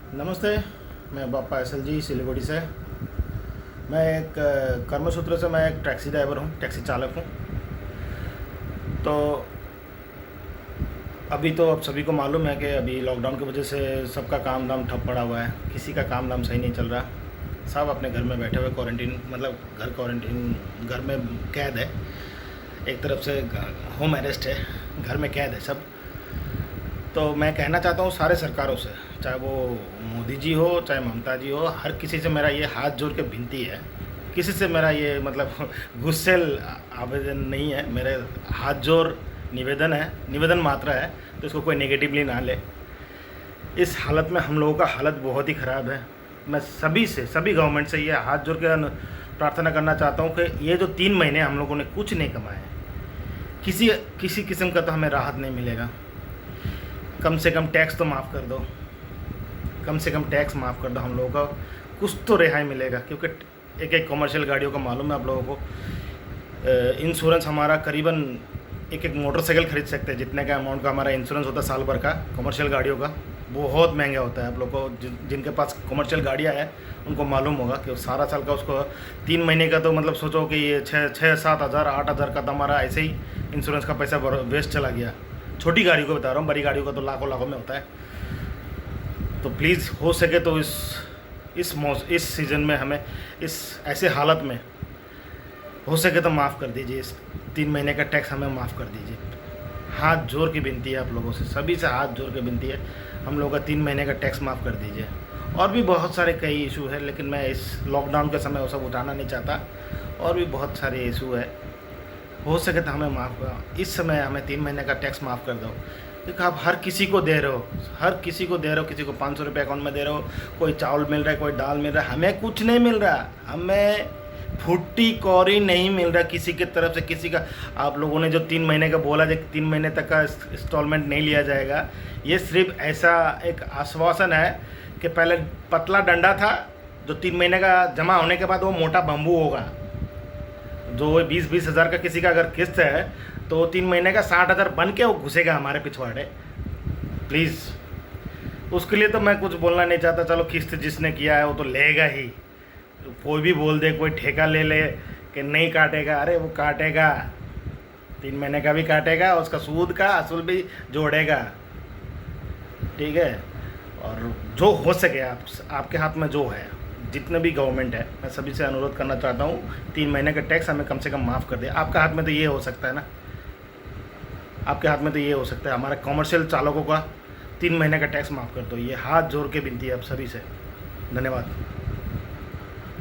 नमस्ते। मैं बापा एस एल जी सिलीगुड़ी से। मैं एक कर्मसूत्र से मैं एक टैक्सी ड्राइवर हूँ, टैक्सी चालक हूँ। तो अभी तो अब सभी को मालूम है कि अभी लॉकडाउन की वजह से सबका काम धाम ठप पड़ा हुआ है, किसी का काम धाम सही नहीं चल रहा। सब अपने घर में बैठे हुए क्वारंटीन, मतलब घर क्वारंटीन, घर में कैद है। एक तरफ से होम अरेस्ट है, घर में कैद है सब। तो मैं कहना चाहता हूँ सारे सरकारों से, चाहे वो मोदी जी हो चाहे ममता जी हो, हर किसी से मेरा ये हाथ जोड़ के विनती है। किसी से मेरा ये मतलब गुस्सेल आवेदन नहीं है, मेरे हाथ जोड़ निवेदन है, निवेदन मात्रा है। तो इसको कोई नेगेटिवली ना ले। इस हालत में हम लोगों का हालत बहुत ही ख़राब है। मैं सभी से, सभी गवर्नमेंट से ये हाथ जोड़ के प्रार्थना करना चाहता हूँ कि ये जो 3 महीने हम लोगों ने कुछ नहीं कमाए, किसी किसी किस्म का तो हमें राहत नहीं मिलेगा। कम से कम टैक्स तो माफ़ कर दो, कम से कम टैक्स माफ़ कर दो, हम लोगों का कुछ तो रिहाई मिलेगा। क्योंकि एक एक कमर्शियल गाड़ियों का मालूम है आप लोगों को, इंश्योरेंस हमारा करीबन एक एक मोटरसाइकिल खरीद सकते हैं जितने का अमाउंट का हमारा इंश्योरेंस होता है साल भर का। कमर्शियल गाड़ियों का बहुत महंगा होता है। आप लोग को जिनके पास कमर्शियल गाड़ियाँ हैं उनको मालूम होगा कि सारा साल का उसको 3 महीने का तो मतलब सोचो कि ये 6-7 हज़ार 8 हज़ार का तो हमारा ऐसे ही इंश्योरेंस का पैसा वेस्ट चला गया। छोटी गाड़ी को बता रहा हूँ, बड़ी गाड़ियों का तो लाखों लाखों में होता है। तो प्लीज़ हो सके तो इस सीज़न में हमें इस ऐसे हालत में हो सके तो माफ़ कर दीजिए। इस 3 महीने का टैक्स हमें माफ़ कर दीजिए। हाथ जोड़ की विनती है आप लोगों से, सभी से हाथ जोड़ के विनती है, हम लोगों का 3 महीने का टैक्स माफ़ कर दीजिए। और भी बहुत सारे कई इशू है, लेकिन मैं इस लॉकडाउन के समय वो सब उठाना नहीं चाहता। और भी बहुत सारे इशू है, हो सके तो हमें माफ़, इस समय हमें 3 महीने का टैक्स माफ़ कर दो। क्योंकि आप हर किसी को दे रहे हो, हर किसी को दे रहे हो। किसी को 500 रुपये अकाउंट में दे रहे हो, कोई चावल मिल रहा है, कोई दाल मिल रहा है, हमें कुछ नहीं मिल रहा। हमें फुट्टी कौड़ी नहीं मिल रहा किसी की तरफ से। किसी का आप लोगों ने जो 3 महीने का बोला, जो 3 महीने तक का इंस्टॉलमेंट नहीं लिया जाएगा, ये सिर्फ ऐसा एक आश्वासन है कि पहले पतला डंडा था जो 3 महीने का जमा होने के बाद वो मोटा बम्बू होगा। जो 20-20 हज़ार का किसी का अगर किस्त है तो 3 महीने का 60 हज़ार बन के वो घुसेगा हमारे पिछवाड़े। प्लीज़, उसके लिए तो मैं कुछ बोलना नहीं चाहता। चलो, किस्त जिसने किया है वो तो लेगा ही। तो कोई भी बोल दे, कोई ठेका ले ले कि नहीं काटेगा, अरे वो काटेगा। 3 महीने का भी काटेगा, उसका सूद का असूल भी जोड़ेगा। ठीक है। और जो हो सके आपके हाथ में जो है, जितने भी गवर्नमेंट है, मैं सभी से अनुरोध करना चाहता हूँ 3 महीने का टैक्स हमें कम से कम माफ़ कर दे। आपका हाथ में तो ये हो सकता है ना, आपके हाथ में तो ये हो सकता है हमारे कमर्शियल चालकों का 3 महीने का टैक्स माफ़ कर दो। ये हाथ जोड़ के विनती है आप सभी से। धन्यवाद।